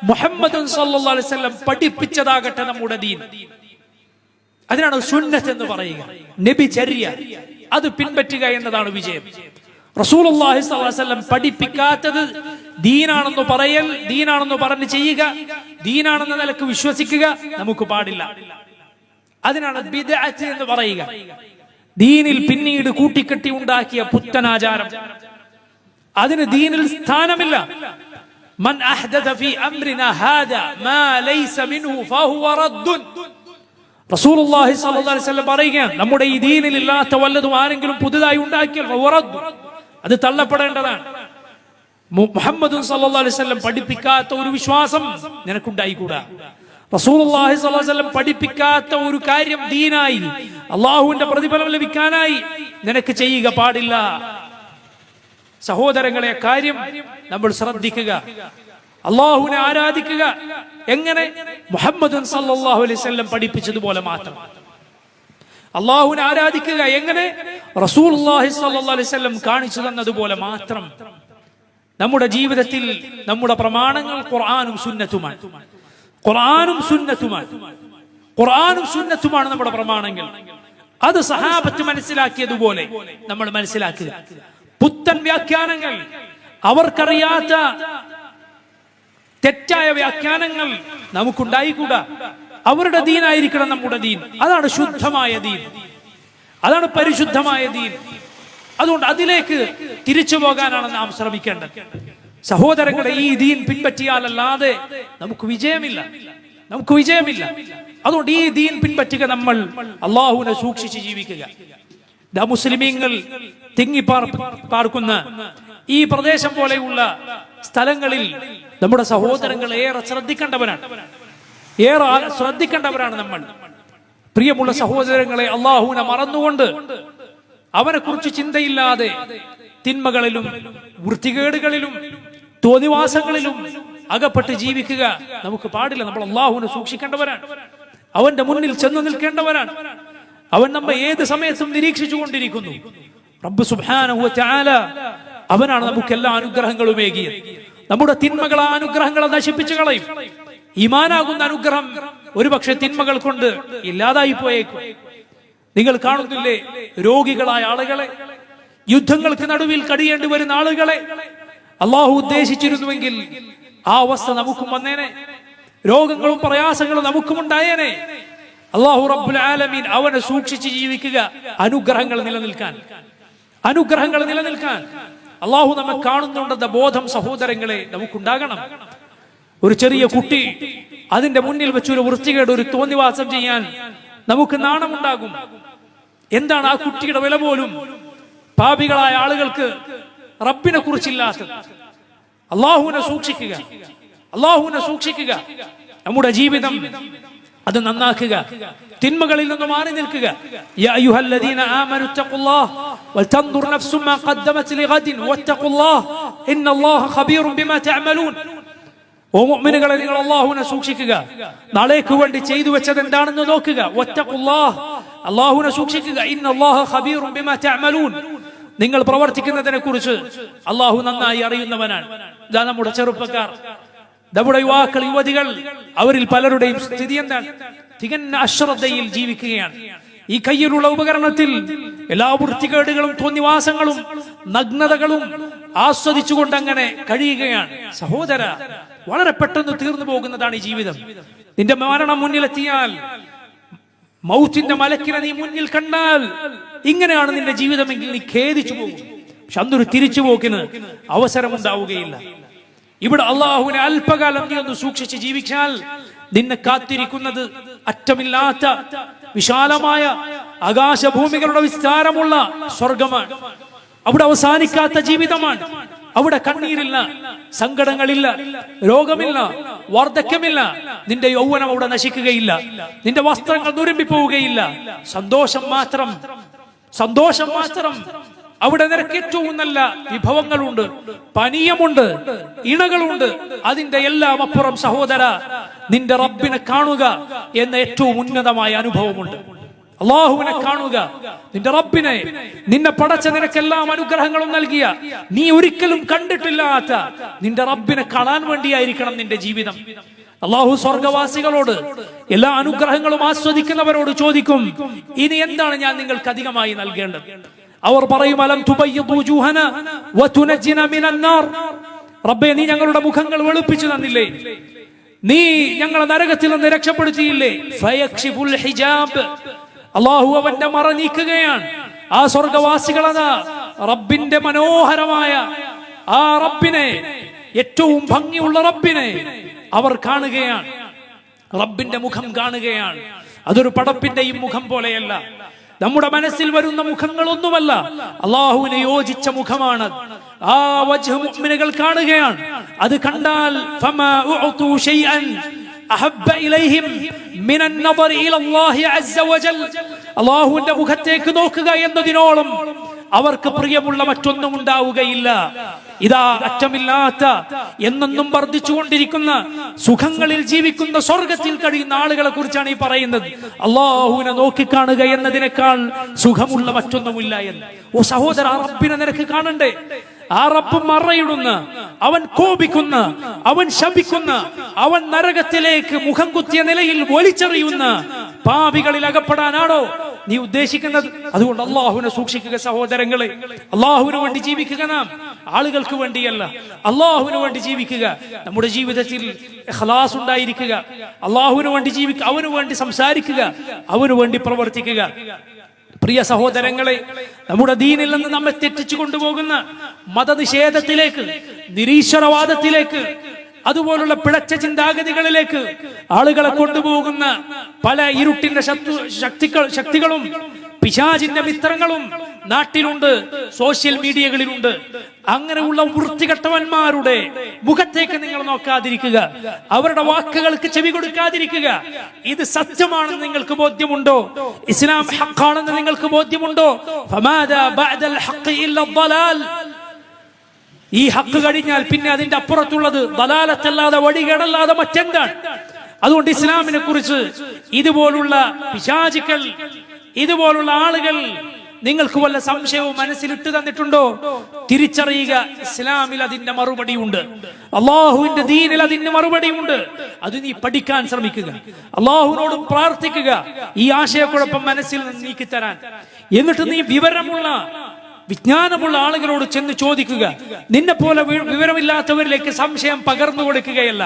മുഹമ്മദ് സല്ലല്ലാഹു അലൈഹി വസല്ലം പഠിപ്പിച്ചതാകട്ടെ നമ്മുടെ ദീൻ. അതിനാണ് സുന്നത്ത് എന്ന് പറയുക. നബി ചര്യ അത് പിൻപറ്റുക എന്നതാണ് വിജയം. റസൂലുള്ളാഹി സ്വല്ലല്ലാഹു അലൈഹി വസല്ലം പഠിപ്പിക്കാത്തത് ദീനാണെന്ന് പറയൽ, ദീനാണെന്ന് പറഞ്ഞ് ചെയ്യുക, ദീനാണെന്ന നിലക്ക് വിശ്വസിക്കുക നമുക്ക് പാടില്ല. അതിനാണ് ബിദ്അത്ത് എന്ന് പറയുക. ദീനിൽ പിന്നീട് കൂട്ടിക്കെട്ടി ഉണ്ടാക്കിയ പുത്തനാചാരം, അതിന് ദീനിൽ സ്ഥാനമില്ല. മൻ അഹ്ദഥ ഫീ അംരിനാ ഹാദാ മാ ലൈസ മിൻഹു ഫഹുവ റദ്ദുൻ. റസൂലുള്ളാഹി സ്വല്ലല്ലാഹു അലൈഹി വസല്ലം പറയുകയാണ്, നമ്മുടെ ഈ ദീനിൽ ഇല്ലാത്ത വല്ലതും ആരെങ്കിലും പുതുതായി ഉണ്ടാക്കിയാൽ ഫഹുവ റദ്ദ്, അത് തള്ളപ്പെടേണ്ടതാണ്. മുഹമ്മദ് സല്ലല്ലാഹു അലൈഹി വസല്ലം പഠിപ്പിക്കാത്ത ഒരു വിശ്വാസം നിനക്കുണ്ടായിക്കൂടാ. റസൂലുള്ളാഹി സ്വല്ലല്ലാഹു അലൈഹി വസല്ലം പഠിപ്പിക്കാത്ത ഒരു കാര്യം ദീനായി അള്ളാഹുവിന്റെ പ്രതിഫലം ലഭിക്കാനായി നിനക്ക് ചെയ്യുക പാടില്ല. സഹോദരങ്ങളെ, കാര്യം നമ്മൾ ശ്രദ്ധിക്കുക. അള്ളാഹുവിനെ ആരാധിക്കുക എങ്ങനെ? മുഹമ്മദ് സല്ലല്ലാഹു അലൈഹി വസല്ലം പഠിപ്പിച്ചതുപോലെ മാത്രം. അള്ളാഹുവിനെ ആരാധിക്കുക എങ്ങനെ? റസൂലുള്ളാഹി സ്വല്ലല്ലാഹു അലൈഹി വസല്ലം കാണിച്ചു തന്നതുപോലെ മാത്രം. നമ്മുടെ ജീവിതത്തിൽ നമ്മുടെ പ്രമാണങ്ങൾ ഖുർആനും സുന്നത്തുമാണ്. ഖുർആനും സുന്നത്തുമാണ്. ഖുർആനും സുന്നത്തുമാണ് നമ്മുടെ പ്രമാണങ്ങൾ. അത് സഹാബത്ത് മനസ്സിലാക്കിയതുപോലെ നമ്മൾ മനസ്സിലാക്കുക. പുത്തൻ വ്യാഖ്യാനങ്ങൾ, അവർക്കറിയാത്ത തെറ്റായ വ്യാഖ്യാനങ്ങൾ നമുക്കുണ്ടായിക്കൂടാ. അവരുടെ ദീനായിരിക്കണം നമ്മുടെ ദീൻ. അതാണ് ശുദ്ധമായ ദീൻ, അതാണ് പരിശുദ്ധമായ ദീൻ. അതുകൊണ്ട് അതിലേക്ക് തിരിച്ചു പോകാനാണ് നാം ശ്രമിക്കേണ്ടത്. സഹോദരങ്ങളെ, ഈ ദീൻ പിൻപറ്റിയാലല്ലാതെ നമുക്ക് വിജയമില്ല, നമുക്ക് വിജയമില്ല. അതുകൊണ്ട് ഈ ദീൻ പിൻപറ്റുക, നമ്മൾ അള്ളാഹുവിനെ സൂക്ഷിച്ച് ജീവിക്കുക. മുസ്ലിമീങ്ങൾ പാർക്കുന്ന ഈ പ്രദേശം പോലെയുള്ള സ്ഥലങ്ങളിൽ നമ്മുടെ സഹോദരങ്ങൾ ഏറെ ശ്രദ്ധിക്കേണ്ടവരാണ് നമ്മൾ. പ്രിയമുള്ള സഹോദരങ്ങളെ, അള്ളാഹുവിനെ മറന്നുകൊണ്ട് അവനെ കുറിച്ച് ചിന്തയില്ലാതെ തിന്മകളിലും വൃത്തികേടുകളിലും തോന്നിവാസങ്ങളിലും അകപ്പെട്ട് ജീവിക്കുക നമുക്ക് പാടില്ല. നമ്മൾ അള്ളാഹുവിനെ സൂക്ഷിക്കേണ്ടവരാണ്, അവന്റെ മുന്നിൽ ചെന്ന് നിൽക്കേണ്ടവരാണ്. അവൻ നമ്മെ ഏത് സമയത്തും നിരീക്ഷിച്ചു കൊണ്ടിരിക്കുന്നു. റബ്ബ് സുബ്ഹാനഹു വ തആല അവനാണ് നമുക്ക് എല്ലാ അനുഗ്രഹങ്ങളും ഏകിയത്. നമ്മുടെ തിന്മകൾ ആ അനുഗ്രഹങ്ങളെ നശിപ്പിച്ചു കളയും. ഈമാനാകുന്ന അനുഗ്രഹം ഒരുപക്ഷെ തിന്മകൾ കൊണ്ട് ഇല്ലാതായി പോയേക്കും. നിങ്ങൾ കാണുന്നില്ലേ രോഗികളായ ആളുകളെ, യുദ്ധങ്ങൾക്ക് നടുവിൽ കഴിയേണ്ടി വരുന്ന ആളുകളെ? അള്ളാഹു ഉദ്ദേശിച്ചിരുന്നുവെങ്കിൽ ആ അവസ്ഥ നമുക്കും വന്നേനെ, രോഗങ്ങളും പ്രയാസങ്ങളും നമുക്കും ഉണ്ടായേനെ. അള്ളാഹു റബ്ബുൽ ആലമീൻ അവനെ സൂക്ഷിച്ച് ജീവിക്കുക, അനുഗ്രഹങ്ങൾ നിലനിൽക്കാൻ, അനുഗ്രഹങ്ങൾ നിലനിൽക്കാൻ. അള്ളാഹു നമ്മെ കാണുന്നുണ്ടെന്ന ബോധം സഹോദരങ്ങളെ നമുക്കുണ്ടാകണം. ഒരു ചെറിയ കുട്ടി, അതിന്റെ മുന്നിൽ വെച്ചൊരു വൃത്തികേട്, ഒരു തോന്നിവാസം ചെയ്യാൻ നമുക്ക് നാണമുണ്ടാകും. എന്താണ് ആ കുട്ടിയുടെ വില പോലും പാപികളായ ആളുകൾക്ക് റബ്ബിനെ കുറിച്ചില്ലാത്തത്. അള്ളാഹുവിനെ സൂക്ഷിക്കുക, അള്ളാഹുവിനെ സൂക്ഷിക്കുക. നമ്മുടെ ജീവിതം അത് നന്നാക്കുക, തിന്മകളിൽ നിന്ന് മാറി നിൽക്കുക. യാ അയ്യുഹല്ലദീന ആമനു തഖുല്ലാഹ വൽതൻദുർ നഫ്സും മാ ഖദ്ദമത് ലിഗദിൻ വത്തഖുല്ലാഹ ഇന്നല്ലാഹ ഖബീറുൻ ബിമാ തഅമലൂൻ. ഓ മുഅ്മിനുകളെ, നിങ്ങൾ അല്ലാഹുവിനെ സൂക്ഷിക്കുക, നാളേക്ക് വേണ്ടി ചെയ്തു വെച്ചത് എന്താണെന്ന് നോക്കുക. വത്തഖുല്ലാഹ, അല്ലാഹുവിനെ സൂക്ഷിക്കുക. ഇന്നല്ലാഹ ഖബീറുൻ ബിമാ തഅമലൂൻ. നിങ്ങൾ പ്രവർത്തിക്കുന്നതിനെ കുറിച്ച് അല്ലാഹു നന്നായി അറിയുന്നവനാണ്. ഇതാ നമ്മുടെ ചെറുപ്പക്കാർ, നമ്മുടെ യുവാക്കൾ, യുവതികൾ, അവരിൽ പലരുടെയും സ്ഥിതി എന്താണ്? തികഞ്ഞ അശ്രദ്ധയിൽ ജീവിക്കുകയാണ്. ഈ കയ്യിലുള്ള ഉപകരണത്തിൽ എല്ലാ വൃത്തികേടുകളും തോന്നിവാസങ്ങളും നഗ്നതകളും ആസ്വദിച്ചുകൊണ്ട് അങ്ങനെ കഴിയുകയാണ്. സഹോദര, വളരെ പെട്ടെന്ന് തീർന്നു പോകുന്നതാണ് ഈ ജീവിതം. നിന്റെ മരണം മുന്നിലെത്തിയാൽ, മൗത്തിന്റെ മലക്കിനെ നീ മുന്നിൽ കണ്ടാൽ, ഇങ്ങനെയാണ് നിന്റെ ജീവിതമെങ്കിൽ നീ ഖേദിച്ചു പോകും. പക്ഷെ അന്നൊരു തിരിച്ചുപോക്കിന് അവസരമുണ്ടാവുകയില്ല. ഇവിടെ അള്ളാഹുവിനെ അല്പകാലം നീ ഒന്ന് സൂക്ഷിച്ച് ജീവിച്ചാൽ നിന്നെ കാത്തിരിക്കുന്നത് അറ്റമില്ലാത്ത വിശാലമായ ആകാശഭൂമികളുടെ വിസ്താരമുള്ള സ്വർഗമാണ്. അവിടെ അവസാനിക്കാത്ത ജീവിതമാണ്. അവിടെ കണ്ണീരില്ല, സങ്കടങ്ങളില്ല, രോഗമില്ല, വാർദ്ധക്യമില്ല. നിന്റെ യൗവനം അവിടെ നശിക്കുകയില്ല, നിന്റെ വസ്ത്രങ്ങൾ നുരുമ്പിപ്പോവുകയില്ല. സന്തോഷം മാത്രം, സന്തോഷം മാത്രം. അവിടെ നിനക്ക് ഏറ്റവും നല്ല വിഭവങ്ങളുണ്ട്, പാനീയമുണ്ട്, ഇണകളുണ്ട്. അതിന്റെ എല്ലാം അപ്പുറം സഹോദര, നിന്റെ റബ്ബിനെ കാണുക എന്ന ഏറ്റവും ഉന്നതമായ അനുഭവമുണ്ട്. അള്ളാഹുവിനെ കാണുക, നിന്റെ റബ്ബിനെ, നിന്നെ പടച്ച നിനക്കെല്ലാം അനുഗ്രഹങ്ങളും നൽകിയ, നീ ഒരിക്കലും കണ്ടിട്ടില്ലാത്ത നിന്റെ റബ്ബിനെ കാണാൻ വേണ്ടിയായിരിക്കണം നിന്റെ ജീവിതം. അള്ളാഹു സ്വർഗവാസികളോട്, എല്ലാ അനുഗ്രഹങ്ങളും ആസ്വദിക്കുന്നവരോട് ചോദിക്കും, ഇനി എന്താണ് ഞാൻ നിങ്ങൾക്ക് അധികമായി നൽകേണ്ടത്? അവർ പറയും, അലം തുബയ്യിദു വജൂഹന വതുനജ്ജിന മിനൻ നാർ. റബ്ബേ, നീ ഞങ്ങളുടെ മുഖങ്ങൾ വെളുപ്പിച്ചു തന്നില്ലേ, നീ ഞങ്ങളെ നരകത്തിൽ നിന്ന് രക്ഷപ്പെടുത്തിയില്ലേ? ഫയക്ഷിഫുൽ ഹിജാബ്, അള്ളാഹു അവന്റെ മറ നീക്കുകയാണ്. ആ സ്വർഗവാസികളതാ റബ്ബിന്റെ മനോഹരമായ ആ റബ്ബിനെ, ഏറ്റവും ഭംഗിയുള്ള റബ്ബിനെ അവർ കാണുകയാണ്, റബ്ബിന്റെ മുഖം കാണുകയാണ്. അതൊരു പടപ്പിന്റെയും മുഖം പോലെയല്ല, നമ്മുടെ മനസ്സിൽ വരുന്ന മുഖങ്ങളൊന്നുമല്ല, അള്ളാഹുവിനെ യോജിച്ച മുഖമാണ്. ആ വജ്ഹ് മുഅ്മിനുകൾ കാണുകയാണ്. അത് കണ്ടാൽ ഫമാ ഉഅതു ശൈഅൻ അഹബ്ബ ഇലൈഹിം മിനൻ നദർ ഇല അല്ലാഹി അസ്സ വജൽ. അള്ളാഹുവിന്റെ മുഖത്തേക്ക് നോക്കുക എന്നതിനോളം അവർക്ക് പ്രിയമുള്ള മറ്റൊന്നും ഉണ്ടാവുകയില്ല. ഇതാ അറ്റമില്ലാത്ത, എന്നെന്നും വർദ്ധിച്ചുകൊണ്ടിരിക്കുന്ന, സുഖങ്ങളിൽ ജീവിക്കുന്ന, സ്വർഗത്തിൽ കഴിയുന്ന ആളുകളെ കുറിച്ചാണ് ഈ പറയുന്നത്. അള്ളാഹുവിനെ നോക്കിക്കാണുക എന്നതിനേക്കാൾ സുഖമുള്ള മറ്റൊന്നുമില്ല എന്ന്. ഓ സഹോദര, ആ റബ്ബിനെ നിനക്ക് കാണണ്ടേ? ആ റബ്ബ് മറയിടുന്ന, അവൻ കോപിക്കുന്ന, അവൻ ശപിക്കുന്ന, അവൻ നരകത്തിലേക്ക് മുഖം കുത്തിയ നിലയിൽ വലിച്ചെറിയുന്ന പാപികളിൽ അകപ്പെടാനാണോ നീ ഉദ്ദേശിക്കുന്നത്? അതുകൊണ്ട് അള്ളാഹുവിനെ സൂക്ഷിക്കുക സഹോദരങ്ങളെ. അള്ളാഹുവിന് വേണ്ടി ജീവിക്കുക, നാം ആളുകൾക്ക് വേണ്ടിയല്ല, അള്ളാഹുവിന് വേണ്ടി ജീവിക്കുക. നമ്മുടെ ജീവിതത്തിൽ ഇഖ്ലാസ് ഉണ്ടായിരിക്കുക, അള്ളാഹുവിന് വേണ്ടി ജീവിക്കുക, അവന് വേണ്ടി സംസാരിക്കുക, അവന് വേണ്ടി പ്രവർത്തിക്കുക. പ്രിയ സഹോദരങ്ങളെ, നമ്മുടെ ദീനിൽ നിന്ന് നമ്മെ തെറ്റിച്ചു കൊണ്ടുപോകുന്ന മതനിഷേധത്തിലേക്ക്, നിരീശ്വരവാദത്തിലേക്ക്, അതുപോലുള്ള പിഴച്ച ചിന്താഗതികളിലേക്ക് ആളുകളെ കൊണ്ടുപോകുന്ന പല ഇരുട്ടിന്റെ ശക്തികളും പിശാചിന്റെ മിത്രങ്ങളും നാട്ടിലുണ്ട്, സോഷ്യൽ മീഡിയകളിലുണ്ട്. അങ്ങനെയുള്ള വൃത്തികെട്ടവന്മാരുടെ മുഖത്തേക്ക് നിങ്ങൾ നോക്കാതിരിക്കുക, അവരുടെ വാക്കുകൾക്ക് ചെവി കൊടുക്കാതിരിക്കുക. ഇത് സത്യമാണെന്ന് നിങ്ങൾക്ക് ബോധ്യമുണ്ടോ? ഇസ്ലാം ഹഖാണെന്ന് നിങ്ങൾക്ക് ബോധ്യമുണ്ടോ? ഫമാദാ ബഅദൽ ഹഖ് ഇല്ല ളലാൽ. ഈ ഹക്ക് കഴിഞ്ഞാൽ പിന്നെ അതിന്റെ അപ്പുറത്തുള്ളത് ദലാലത്തല്ലാതെ, വഴികേടല്ലാതെ മറ്റെന്താണ്? അതുകൊണ്ട് ഇസ്ലാമിനെ കുറിച്ച് ഇതുപോലുള്ള പിശാചുക്കൾ, ഇതുപോലുള്ള ആളുകൾ നിങ്ങൾക്ക് വല്ല സംശയവും മനസ്സിലിട്ട് തന്നിട്ടുണ്ടോ? തിരിച്ചറിയുക, ഇസ്ലാമിൽ അതിന്റെ മറുപടിയുണ്ട്, അള്ളാഹുവിന്റെ ദീനിൽ അതിന്റെ മറുപടിയുണ്ട്. അത് നീ പഠിക്കാൻ ശ്രമിക്കുക, അള്ളാഹുവിനോട് പ്രാർത്ഥിക്കുക, ഈ ആശയക്കുഴപ്പം മനസ്സിൽ നിന്ന് നീക്കിത്തരാൻ. എന്നിട്ട് നീ വിവരമുള്ള, വിജ്ഞാനമുള്ള ആളുകളോട് ചെന്ന് ചോദിക്കുക. നിന്നെ പോലെ വിവരമില്ലാത്തവരിലേക്ക് സംശയം പകർന്നു കൊടുക്കുകയല്ല,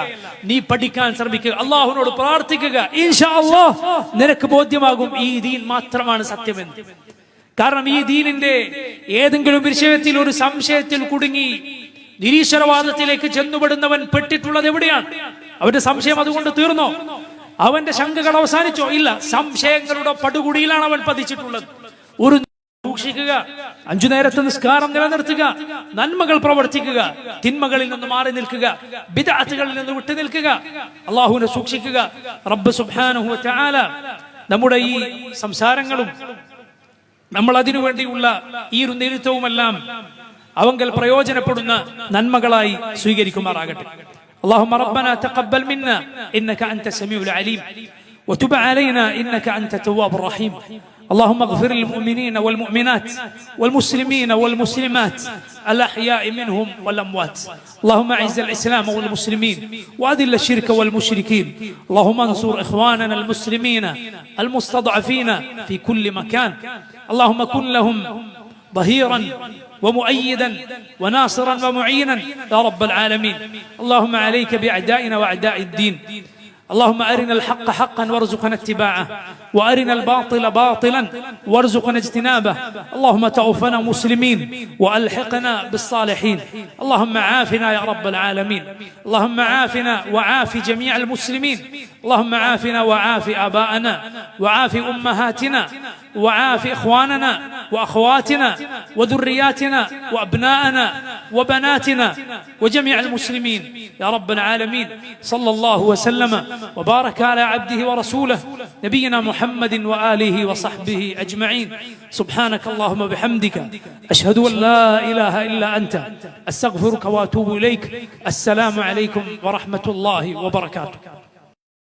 നീ പഠിക്കാൻ ശ്രമിക്കുക, അള്ളാഹുവിനോട് പ്രാർത്ഥിക്കുക. ഇൻഷാ അല്ലാഹ് നിനക്ക് ബോധ്യമാകും ഈ ദീൻ മാത്രമാണ് സത്യമെന്ന്. കാരണം ഈ ദീനിന്റെ ഏതെങ്കിലും വിഷയത്തിൽ ഒരു സംശയത്തിൽ കുടുങ്ങി നിരീശ്വരവാദത്തിലേക്ക് ചെന്നുപെടുന്നവൻ പെട്ടിട്ടുള്ളത് എവിടെയാണ്? അവന്റെ സംശയം അതുകൊണ്ട് തീർന്നോ? അവന്റെ ശങ്കകൾ അവസാനിച്ചോ? ഇല്ല, സംശയങ്ങളുടെ പടുകുടിയിലാണ് അവൻ പതിച്ചിട്ടുള്ളത്. ഒരു സൂക്ഷിക്കുക, 5 നേരത്തെ നിസ്കാരം നിലനിർത്തുക, നന്മകൾ പ്രവർത്തിക്കുക, തിന്മകളിൽ നിന്ന് മാറി നിൽക്കുക, ബിദ്അത്തുകളിൽ നിന്ന് വിട്ടു നിൽക്കുക, അള്ളാഹുവിനെ സൂക്ഷിക്കുക. റബ്ബ് സുബ്ഹാനഹു വ തആല നമ്മുടെ ഈ സംസാരങ്ങളും നമ്മൾ അതിനു വേണ്ടിയുള്ള ഈ ഇരുത്തവുമെല്ലാം അവങ്കൽ പ്രയോജനപ്പെടുന്ന നന്മകളായി സ്വീകരിക്കുമാറാകട്ടെ. اللهم ربنا تقبل منا إنك أنت السميع العليم وتب علينا إنك أنت التواب الرحيم. اللهم اغفر للمؤمنين والمؤمنات والمسلمين والمسلمات الأحياء منهم والأموات. اللهم أعز الإسلام والمسلمين وأذل الشرك والمشركين. اللهم انصر إخواننا المسلمين المستضعفين في كل مكان. اللهم كن لهم ظهيرا ومؤيدا وناصرا ومعينا يا رب العالمين. اللهم عليك بأعدائنا وأعداء الدين. اللهم أرنا الحق حقا وارزقنا اتباعه وأرنا الباطل باطلا وارزقنا اجتنابه. اللهم توفنا مسلمين وألحقنا بالصالحين. اللهم عافنا يا رب العالمين. اللهم عافنا وعاف جميع المسلمين. اللهم عافنا وعاف آباءنا وعاف أمهاتنا وعاف إخواننا وأخواتنا وذرياتنا وأبناءنا وبناتنا وجميع المسلمين يا رب العالمين. صلى الله وسلم وبارك على عبده ورسوله نبينا محمد وآله وصحبه أجمعين. سبحانك اللهم وبحمدك أشهد أن لا إله إلا أنت أستغفرك وأتوب إليك. السلام عليكم ورحمة الله وبركاته.